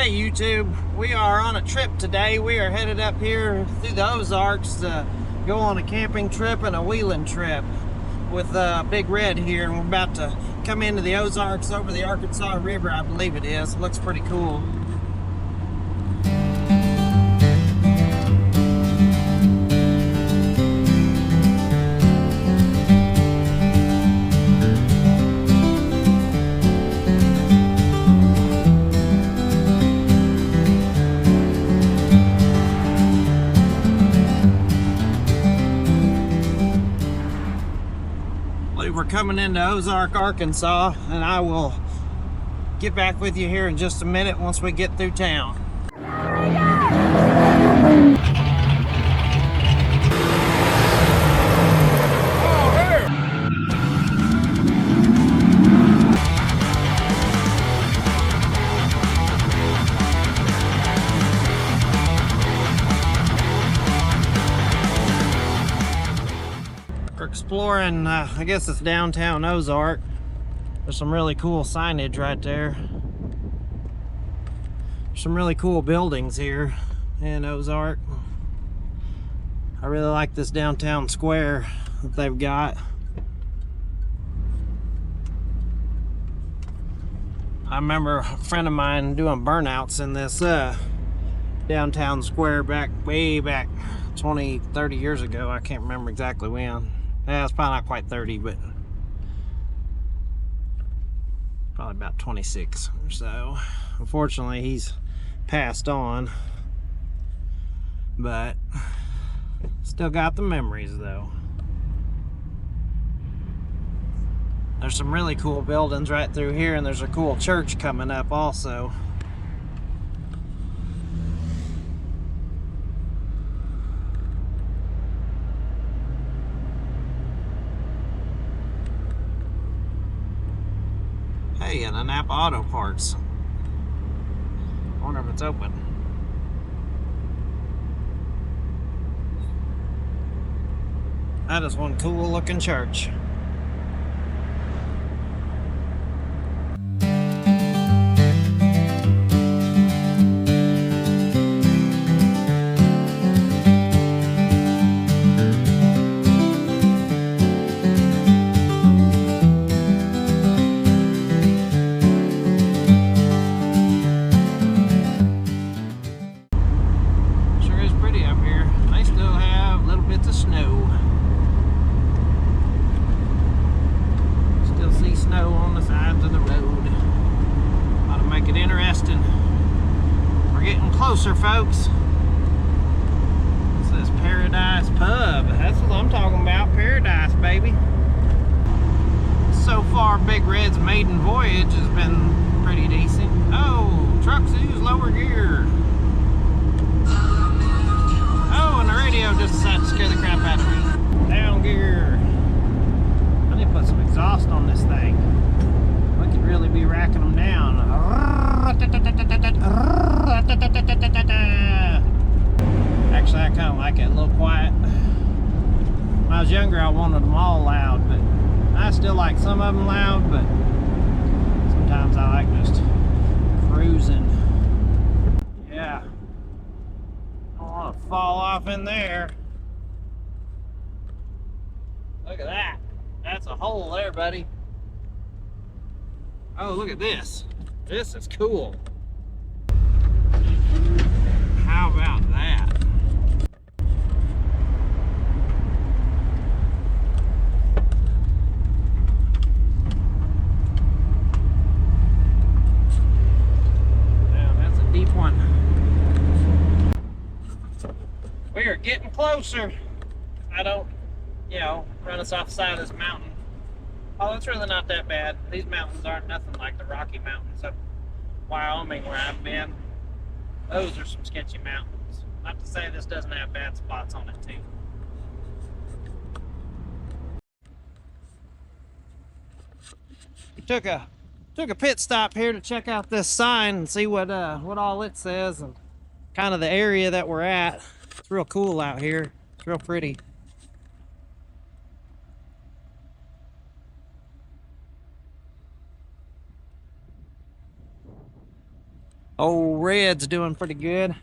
Hey YouTube, we are on a trip today. We are headed up here through the Ozarks to go on a camping trip and a wheeling trip with Big Red here, and we're about to come into the Ozarks over the Arkansas River, I believe it is. It looks pretty cool. We're coming into Ozark, Arkansas, and I will get back with you here in just a minute once we get through town. We're exploring, I guess it's downtown Ozark. There's some really cool signage right there. Some really cool buildings here in Ozark. I really like this downtown square that they've got. I remember a friend of mine doing burnouts in this downtown square way back 20, 30 years ago. I can't remember exactly when. Yeah, it's probably not quite 30, but probably about 26 or so. Unfortunately, he's passed on, but still got the memories though. There's some really cool buildings right through here, and there's a cool church coming up also. Hey, and a Napa Auto Parts. I wonder if it's open. That is one cool looking church. Closer, folks. It says Paradise Pub. That's what I'm talking about. Paradise, baby. So far, Big Red's maiden voyage has been pretty decent. Oh, trucks use lower gear. Oh, and the radio just decided to scare the crap out of me. Down gear. I need to put some exhaust on this thing. We could really be racking them down. Actually, I kind of like it a little quiet. When I was younger, I wanted them all loud, but I still like some of them loud, but sometimes I like just cruising. Yeah. I don't want to fall off in there. Look at that. That's a hole there, buddy. Oh, look at this. This is cool. How about that? Now, that's a deep one. We are getting closer. I don't, run us off the side of this mountain. Oh, it's really not that bad. These mountains aren't nothing like the Rocky Mountains up Wyoming where I've been. Those are some sketchy mountains. Not to say this doesn't have bad spots on it too. We took a pit stop here to check out this sign and see what all it says and kind of the area that we're at. It's real cool out here. It's real pretty. Old Red's doing pretty good.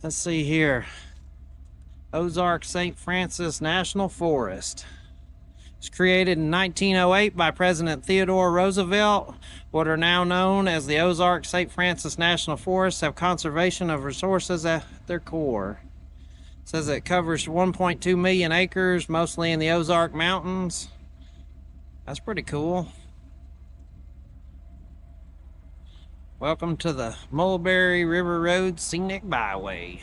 Let's see here. Ozark St. Francis National Forest. It's created in 1908 by President Theodore Roosevelt. What are now known as the Ozark St. Francis National Forests have conservation of resources at their core. It says it covers 1.2 million acres, mostly in the Ozark Mountains. That's pretty cool. Welcome to the Mulberry River Road Scenic Byway.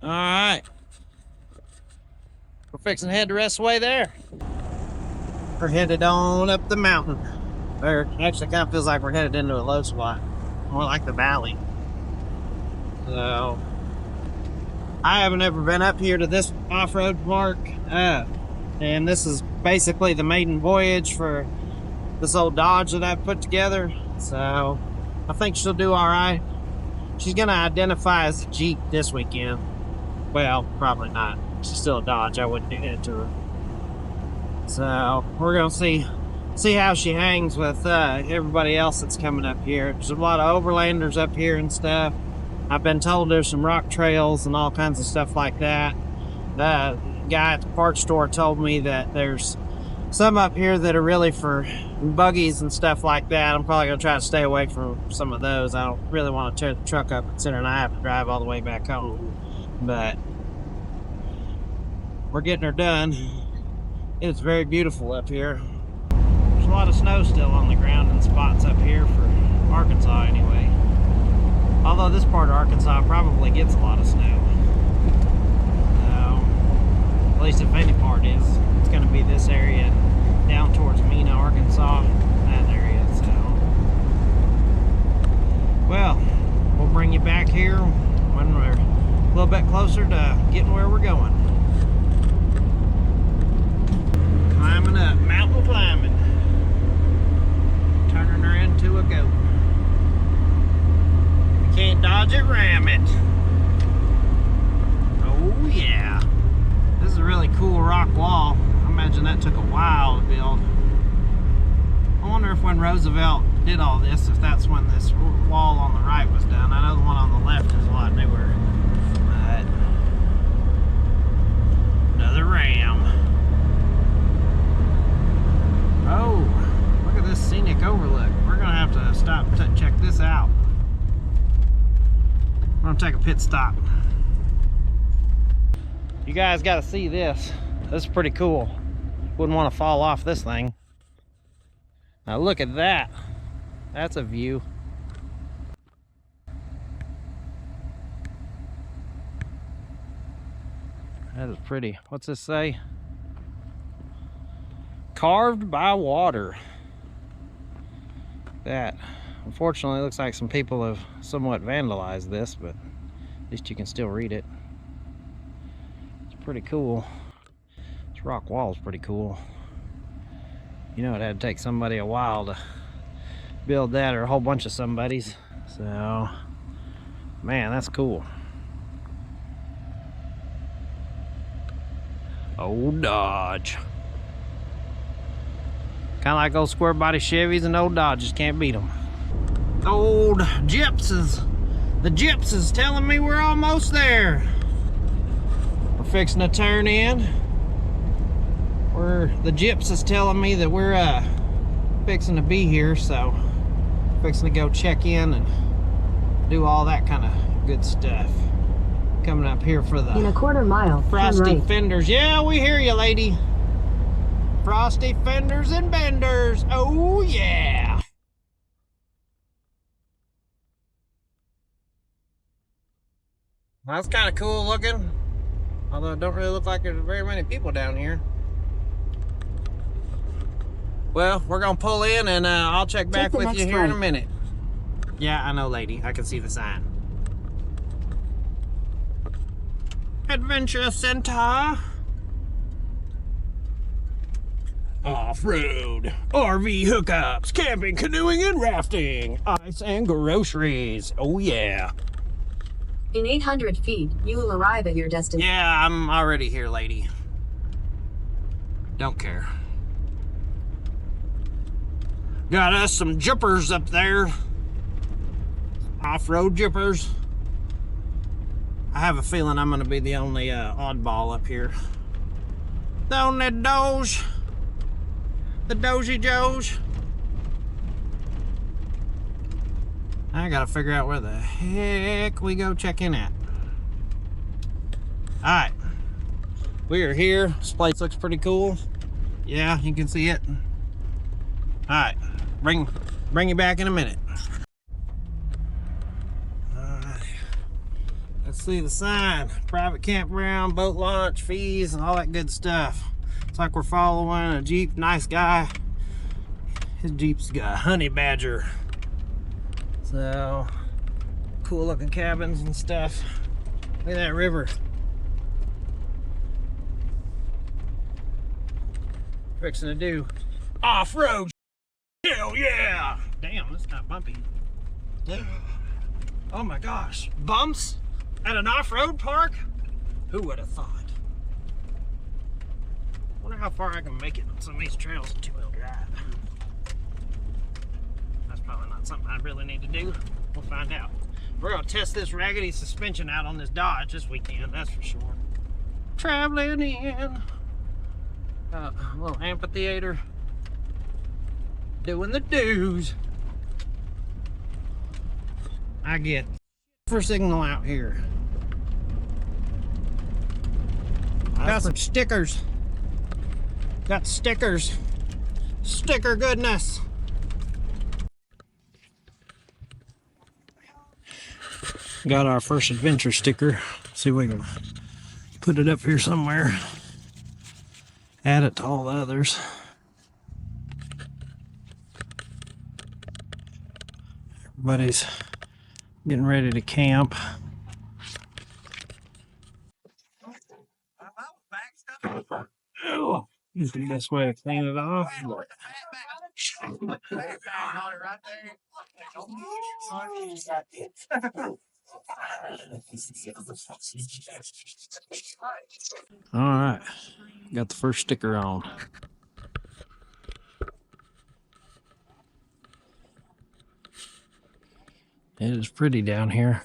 All right. We're fixing to head the rest of the way there. We're headed on up the mountain. Or actually, kind of feels like we're headed into a low spot. More like the valley. So, I haven't ever been up here to this off-road park. And this is basically the maiden voyage for this old Dodge that I've put together. So, I think she'll do all right. She's going to identify as a Jeep this weekend. Well, probably not. She's still a Dodge. I wouldn't do that to her. So, we're going to see how she hangs with everybody else that's coming up here. There's a lot of overlanders up here and stuff. I've been told there's some rock trails and all kinds of stuff like that. The guy at the parts store told me that there's some up here that are really for buggies and stuff like that. I'm probably going to try to stay away from some of those. I don't really want to tear the truck up considering I have to drive all the way back home. But we're getting her done. It's very beautiful up here. There's a lot of snow still on the ground in spots up here for Arkansas anyway. Although this part of Arkansas probably gets a lot of snow. So, at least if any part is, it's going to be this area down towards Mena, Arkansas, that area. So, well, we'll bring you back here when we're a little bit closer to getting where we're going. Climbing up, mountain climbing. Turning her into a goat. You can't dodge it, ram it. Oh yeah. This is a really cool rock wall. I imagine that took a while to build. I wonder if when Roosevelt did all this, if that's when this wall on the right was done. I know the one on the left is a lot newer. But another ram. Oh, look at this scenic overlook. We're gonna have to stop and check this out. I'm gonna take a pit stop. You guys gotta see this. This is pretty cool. Wouldn't want to fall off this thing. Now look at that. That's a view. That is pretty. What's this say? Carved by water. That, unfortunately, looks like some people have somewhat vandalized this, but at least you can still read it. It's pretty cool. This rock wall is pretty cool. You know, it had to take somebody a while to build that, or a whole bunch of somebody's. So, man, that's cool. Old Dodge. Kind of like old square body Chevys and old Dodges, can't beat them. Old Gypsies. The Gypsies telling me we're almost there. We're fixing to turn in. The Gypsies telling me that we're fixing to be here, so fixing to go check in and do all that kind of good stuff. Coming up here for the in a quarter mile, Frosty fenders. Yeah, we hear you, lady. Frosty fenders and benders. Oh yeah. That's kind of cool looking. Although it don't really look like there's very many people down here. Well, we're gonna pull in and I'll check back with you here in a minute. Yeah, I know, lady. I can see the sign. Adventure Center. Off-road, RV hookups, camping, canoeing, and rafting, ice and groceries. Oh yeah. In 800 feet, you will arrive at your destination. Yeah, I'm already here, lady. Don't care. Got us some jumpers up there. Off-road jumpers. I have a feeling I'm gonna be the only oddball up here. The only Doge. The Dozy Joes. I gotta figure out where the heck we go check in at. Alright. We are here. This place looks pretty cool. Yeah, you can see it. Alright. Bring you back in a minute. Alright. Let's see the sign. Private campground, boat launch, fees, and all that good stuff. It's like we're following a Jeep. Nice guy. His Jeep's got a honey badger. So, cool looking cabins and stuff. Look at that river. Fixing to do off-road. Hell yeah! Damn, this is kind of bumpy. Oh my gosh. Bumps at an off-road park? Who would have thought? Wonder how far I can make it on some of these trails with two-wheel drive. That's probably not something I really need to do. We'll find out. We're gonna test this raggedy suspension out on this Dodge this weekend, that's for sure. Traveling in a little amphitheater, doing the do's. I get for signal out here. Got some stickers. Got stickers. Sticker goodness. Got our first adventure sticker. See if we can put it up here somewhere. Add it to all the others. Everybody's getting ready to camp. Oh, this is the best way to clean it off. All right, got the first sticker on. It is pretty down here.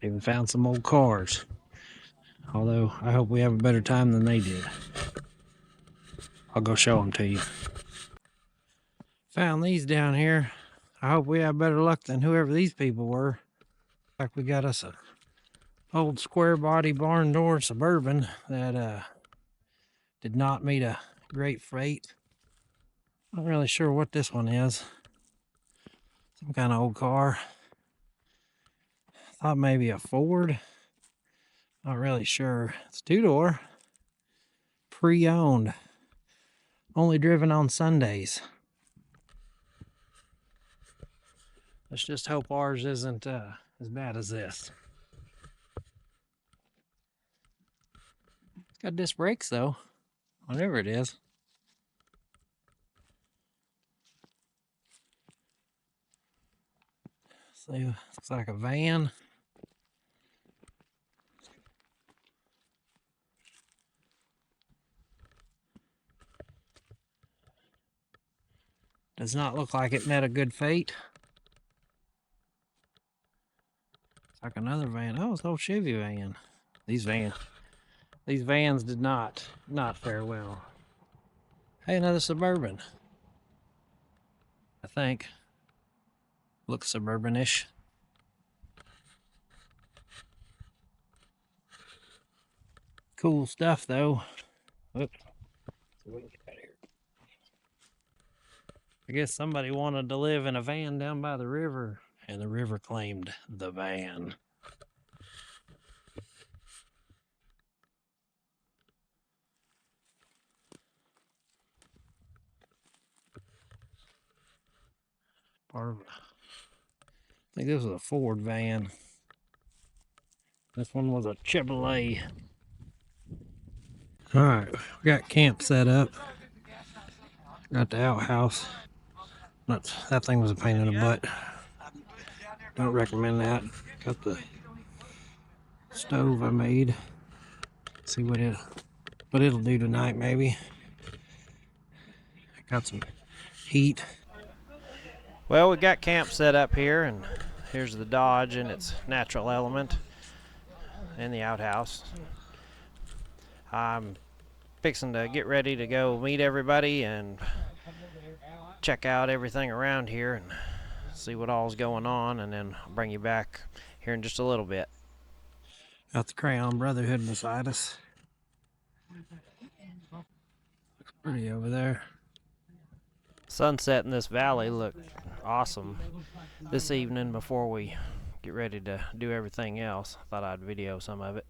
Even found some old cars. Although, I hope we have a better time than they did. I'll go show them to you. Found these down here. I hope we have better luck than whoever these people were. Like we got us a old square body barn door Suburban that did not meet a great freight. Not really sure what this one is. Some kind of old car. Thought maybe a Ford. Not really sure. It's two-door. Pre-owned. Only driven on Sundays. Let's just hope ours isn't as bad as this. It's got disc brakes though. Whatever it is. See, looks like a van. Does not look like it met a good fate. It's like another van. Oh, it's an old Chevy van. These vans did not fare well. Hey, another Suburban. I think. Looks suburban-ish. Cool stuff though. Oops. I guess somebody wanted to live in a van down by the river, and the river claimed the van. I think this was a Ford van. This one was a Chevrolet. All right, we got camp set up. Got the outhouse. That thing was a pain in the butt. Don't recommend that. Got the stove I made. See what it'll do tonight, maybe. Got some heat. Well, we got camp set up here, and here's the Dodge in its natural element and the outhouse. I'm fixing to get ready to go meet everybody and check out everything around here and see what all's going on, and then I'll bring you back here in just a little bit. Got the Crayon Brotherhood beside us. Looks pretty over there. Sunset in this valley looked awesome this evening before we get ready to do everything else. I thought I'd video some of it.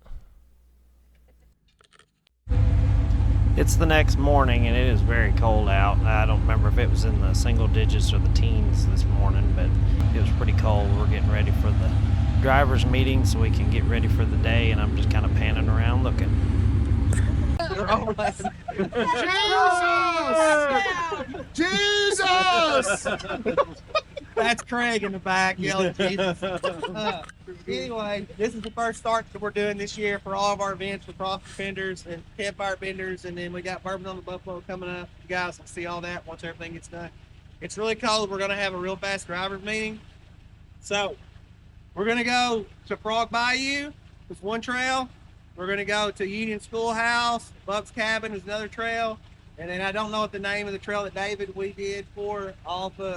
It's the next morning and it is very cold out. I don't remember if it was in the single digits or the teens this morning, but it was pretty cold. We're getting ready for the driver's meeting so we can get ready for the day, and I'm just kind of panning around looking. Jesus! That's Craig in the back yelling Jesus. Anyway, this is the first start that we're doing this year for all of our events with Frosty fenders and campfire benders, and then we got Bourbon on the Buffalo coming up. You guys will see all that once everything gets done. It's really cold. We're going to have a real fast driver's meeting. So we're going to go to Frog Bayou. It's one trail. We're going to go to Union Schoolhouse. Bub's Cabin is another trail. And then I don't know what the name of the trail that David we did for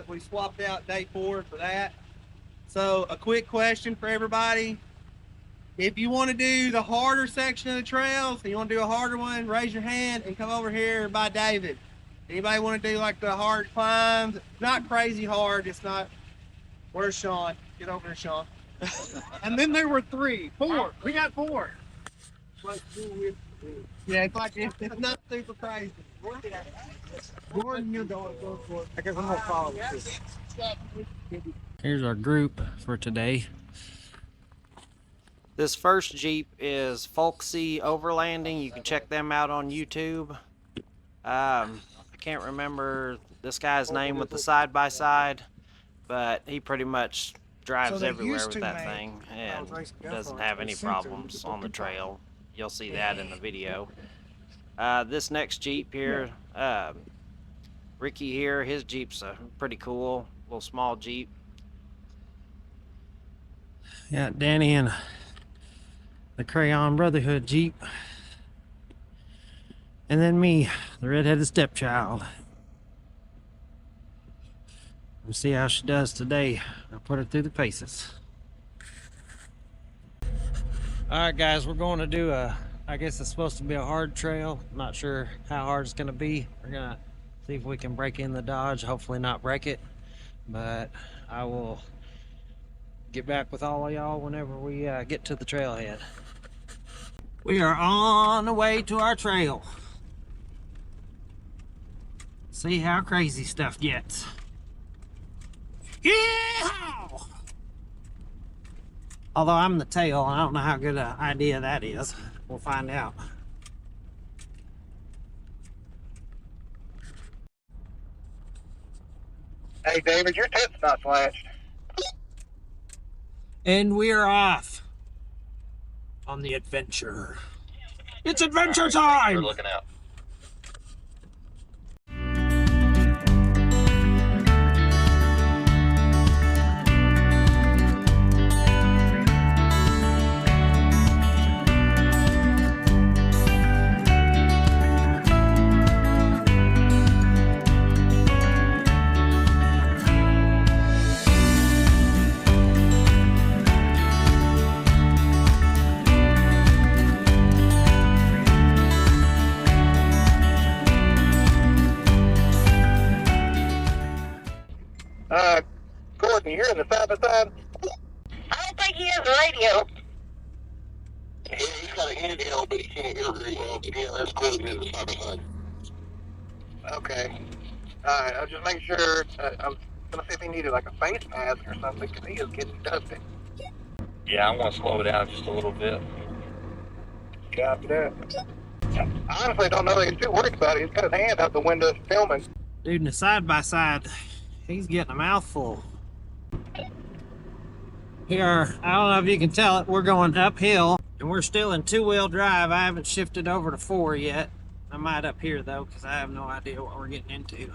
we swapped out day 4 for that. So a quick question for everybody. If you want to do the harder section of the trails, you want to do a harder one, raise your hand and come over here by David. Anybody want to do like the hard climbs? Not crazy hard. It's not. Where's Sean? Get over here, Sean. And then there were 4. We got 4. Yeah, it's like it's not super crazy. I guess I'm gonna follow this. Here's our group for today. This first Jeep is Folksy Overlanding. You can check them out on YouTube. I can't remember this guy's name with the side-by-side, but he pretty much drives everywhere with that thing and doesn't have any problems on the trail. You'll see that in the video. This next Jeep here, Ricky here, his Jeep's a pretty cool little small Jeep. Yeah, Danny and the Crayon Brotherhood Jeep. And then me, the redheaded stepchild. We'll see how she does today. I'll put her through the paces. Alright guys, we're going to do I guess it's supposed to be a hard trail. I'm not sure how hard it's going to be. We're going to see if we can break in the Dodge. Hopefully not break it. But I will get back with all of y'all whenever we get to the trailhead. We are on the way to our trail. See how crazy stuff gets. Yeah! Although I'm the tail, I don't know how good an idea that is. We'll find out. Hey David, your tent's not slashed. And we're off on the adventure. It's adventure time! We're looking out. Gordon, you're in the side by side? I don't think he has a radio. Yeah, he's got a handheld, but he can't hear very well. But yeah, that's Gordon in the side by side. Okay. Alright, I'll just make sure. I was going to see if he needed like a face mask or something, because he is getting dusty. Yeah, I want to slow it down just a little bit. Copy that. I honestly don't know that he's too worried about it. He's got his hand out the window filming. Dude, in the side-by-side, he's getting a mouthful. Here, I don't know if you can tell it, we're going uphill. And we're still in two-wheel drive. I haven't shifted over to 4 yet. I might up here though, because I have no idea what we're getting into.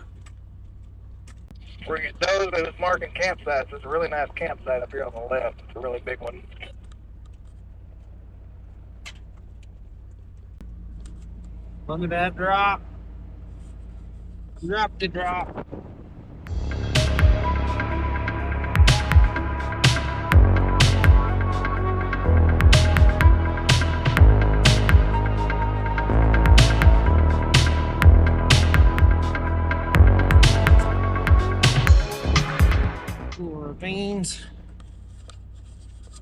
Those are marking campsites. There's a really nice campsite up here on the left. It's a really big one. Look at that drop. Drop to drop. Ravines.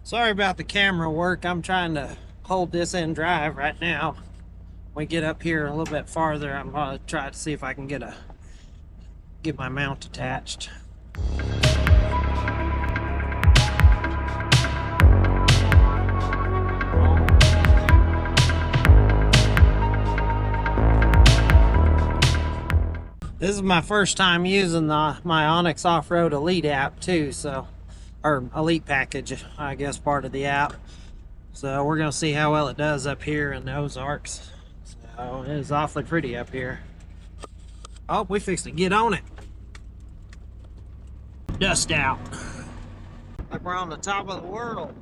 Sorry about the camera work. I'm trying to hold this in drive right now. When we get up here a little bit farther, I'm gonna try to see if I can get my mount attached. This is my first time using my Onyx Off-Road Elite app too, or Elite package, I guess, part of the app. So we're gonna see how well it does up here in the Ozarks. So it is awfully pretty up here. Oh, we fixed to get on it. Dust out. Like we're on the top of the world.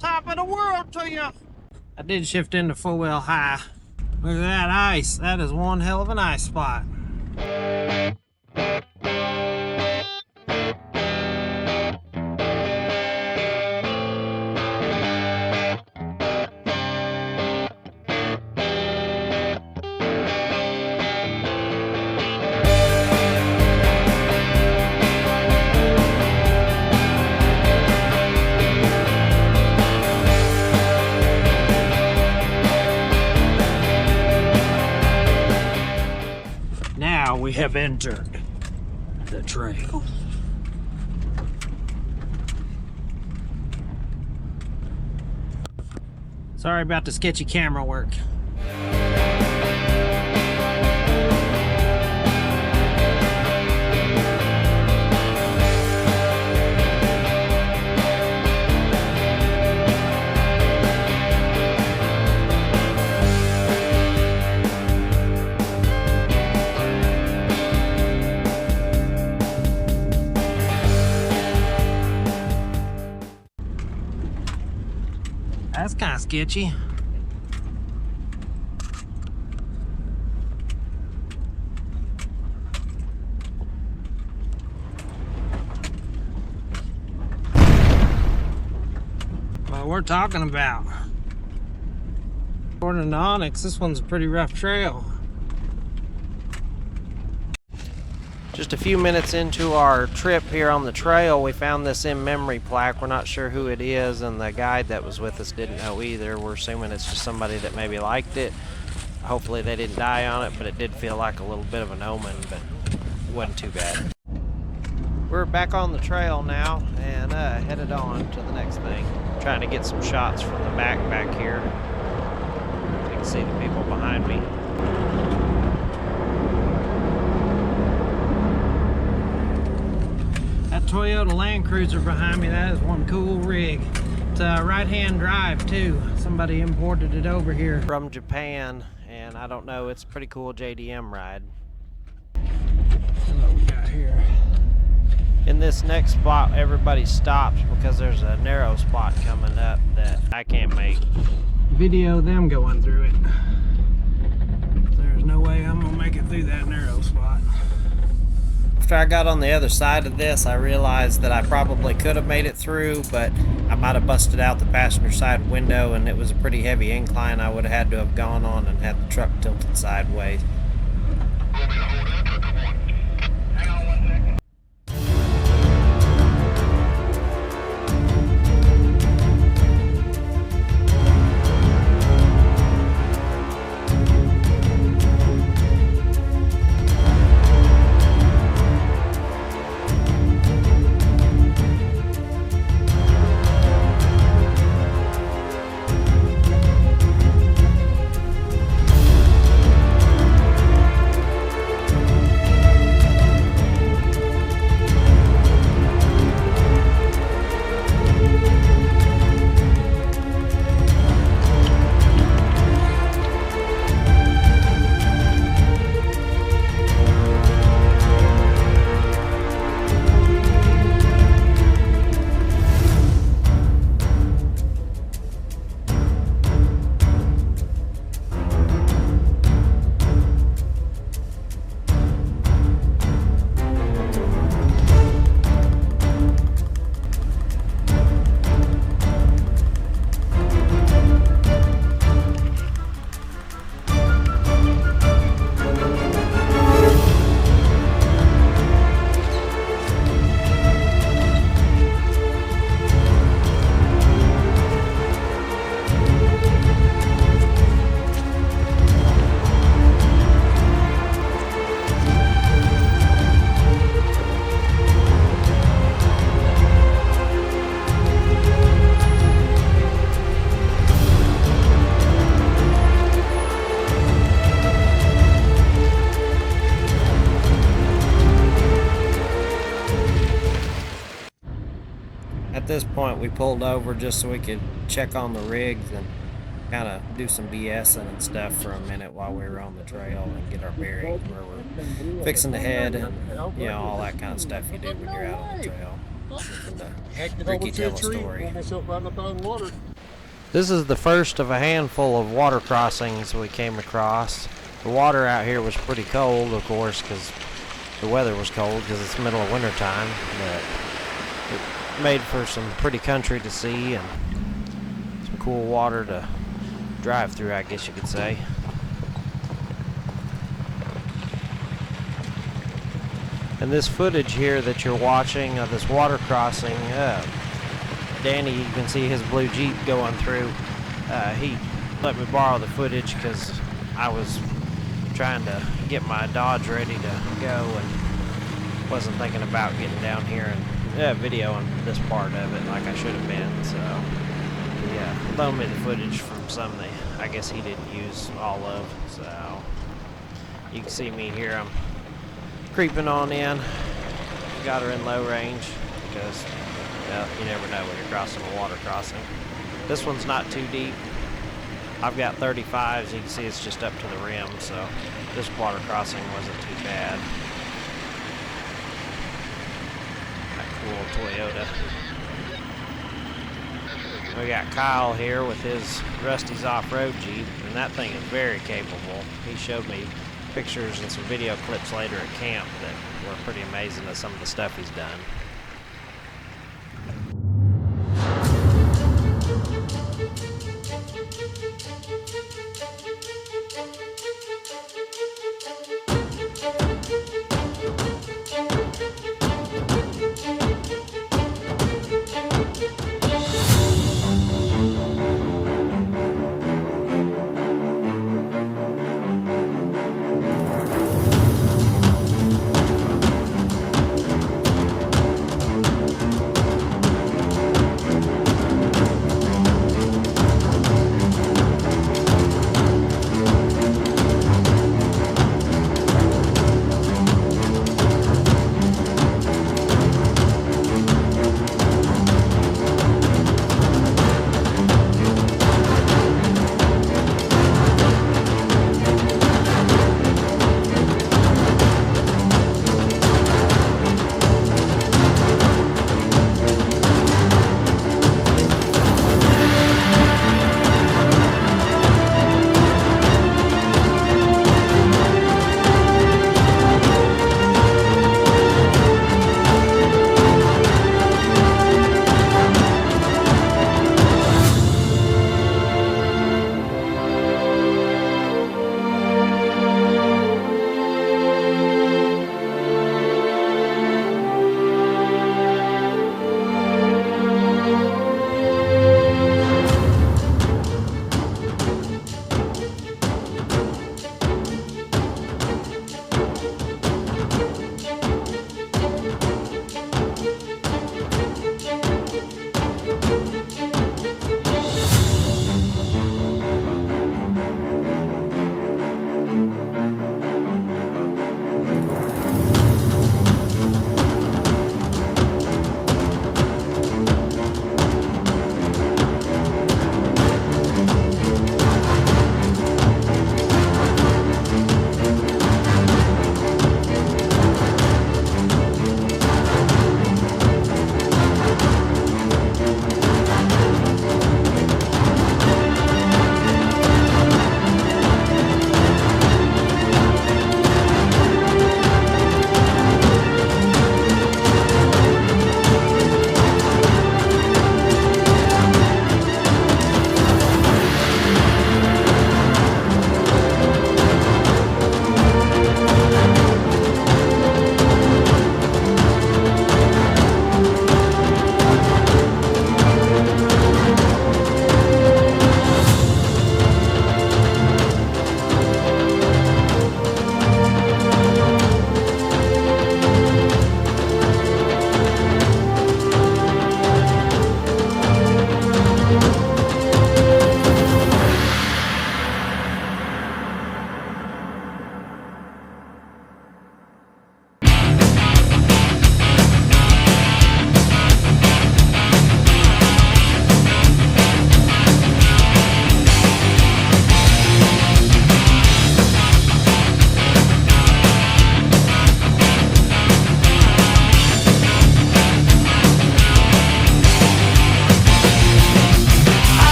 Top of the world to you. I did shift into full-wheel high. Look at that ice. That is one hell of an ice spot. We have entered the trail. Sorry about the sketchy camera work. That's kind of sketchy. What we're talking about. According to Onyx, this one's a pretty rough trail. Just a few minutes into our trip here on the trail, we found this in-memory plaque. We're not sure who it is, and the guide that was with us didn't know either. We're assuming it's just somebody that maybe liked it. Hopefully they didn't die on it, but it did feel like a little bit of an omen, but it wasn't too bad. We're back on the trail now and headed on to the next thing. Trying to get some shots from the back here. You can see the people behind me. That Toyota Land Cruiser behind me, that is one cool rig. It's a right-hand drive too. Somebody imported it over here from Japan, and I don't know, it's a pretty cool JDM ride. What we got here? In this next spot, everybody stops because there's a narrow spot coming up that I can't make. Video them going through it. There's no way I'm gonna make it through that narrow spot. After I got on the other side of this, I realized that I probably could have made it through, but I might have busted out the passenger side window, and it was a pretty heavy incline I would have had to have gone on and had the truck tilted sideways. At this point, we pulled over just so we could check on the rigs and kind of do some BSing and stuff for a minute while we were on the trail and get our bearings where we're fixing to head and, you know, all that kind of stuff you do when you're out on the trail. Ricky, tell a story. This is the first of a handful of water crossings we came across. The water out here was pretty cold, of course, because the weather was cold because it's middle of winter time, but it made for some pretty country to see and some cool water to drive through, I guess you could say. And this footage here that you're watching of this water crossing, Danny, you can see his blue Jeep going through. He let me borrow the footage because I was trying to get my Dodge ready to go and wasn't thinking about getting down here and videoing this part of it like I should have been. So yeah, loaned me the footage from some that I guess he didn't use all of. So you can see me here. I'm creeping on in. Got her in low range because, well, you never know when you're crossing a water crossing. This one's not too deep. I've got 35s. You can see it's just up to the rim, so this water crossing wasn't too bad. That cool Toyota. We got Kyle here with his Rusty's off-road Jeep, and that thing is very capable. He showed me pictures and some video clips later at camp that were pretty amazing at some of the stuff he's done.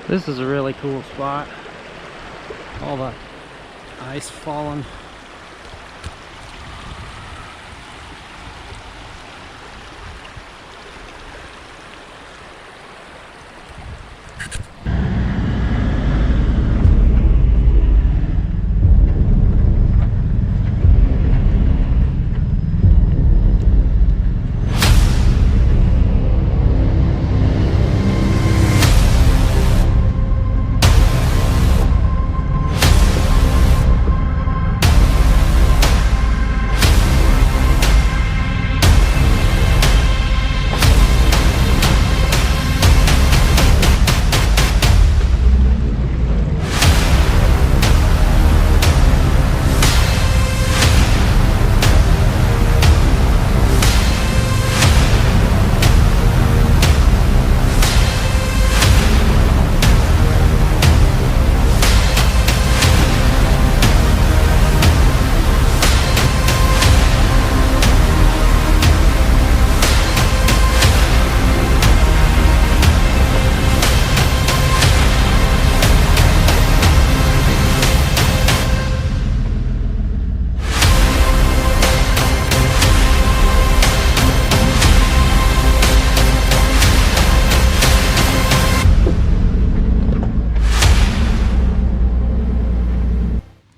This is a really cool spot. All the ice falling.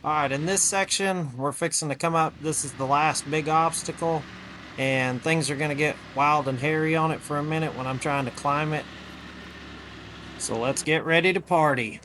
Alright, in this section, we're fixing to come up. This is the last big obstacle, and things are going to get wild and hairy on it for a minute when I'm trying to climb it. So let's get ready to party.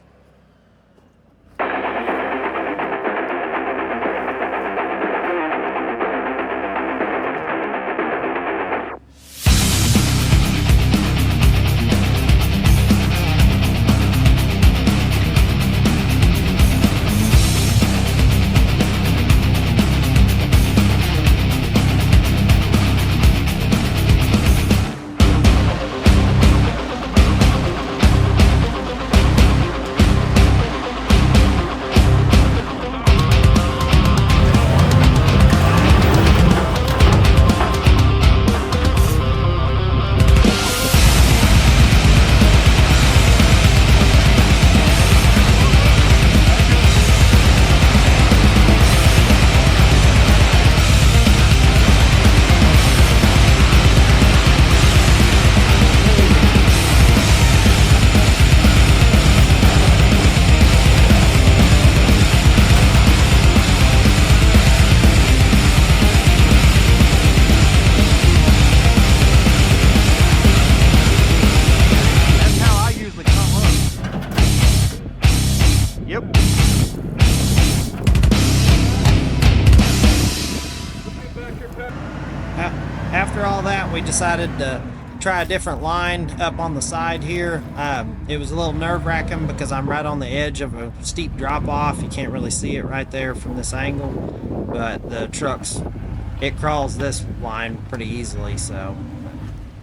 After all that, we decided to try a different line up on the side here. It was a little nerve-wracking because I'm right on the edge of a steep drop-off. You can't really see it right there from this angle, but the trucks, it crawls this line pretty easily, so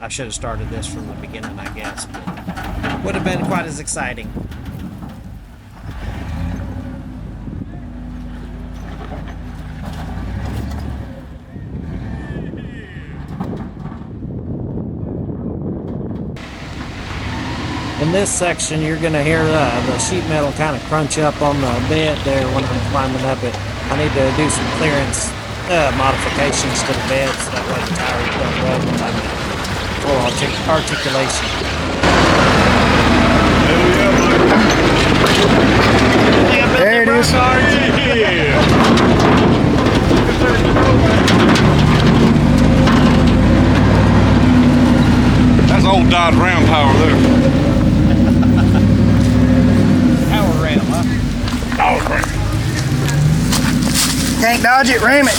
I should have started this from the beginning, I guess, but would have been quite as exciting. In this section, you're going to hear the sheet metal kind of crunch up on the bed there when I'm climbing up it. I need to do some clearance modifications to the bed so that way the tires don't roll when I'm in full articulation. There it is. Yeah. That's old Dodge Ram power there. Power ram, huh? Dodge Ram. Can't dodge it, ram it.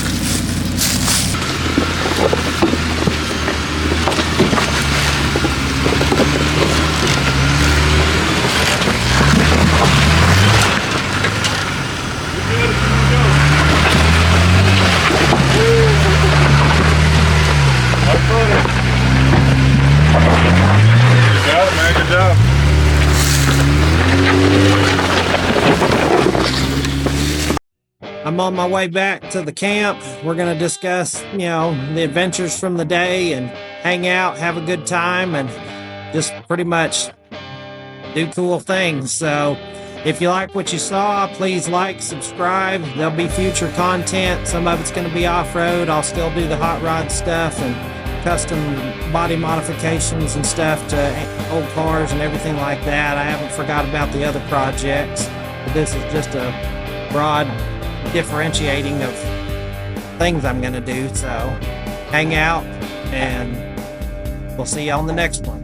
I'm on my way back to the camp. We're going to discuss, the adventures from the day and hang out, have a good time, and just pretty much do cool things. So if you like what you saw, please like, subscribe. There'll be future content. Some of it's going to be off-road. I'll still do the hot rod stuff and custom body modifications and stuff to old cars and everything like that. I haven't forgot about the other projects, but this is just a broad differentiating of things I'm going to do. So hang out and we'll see you on the next one.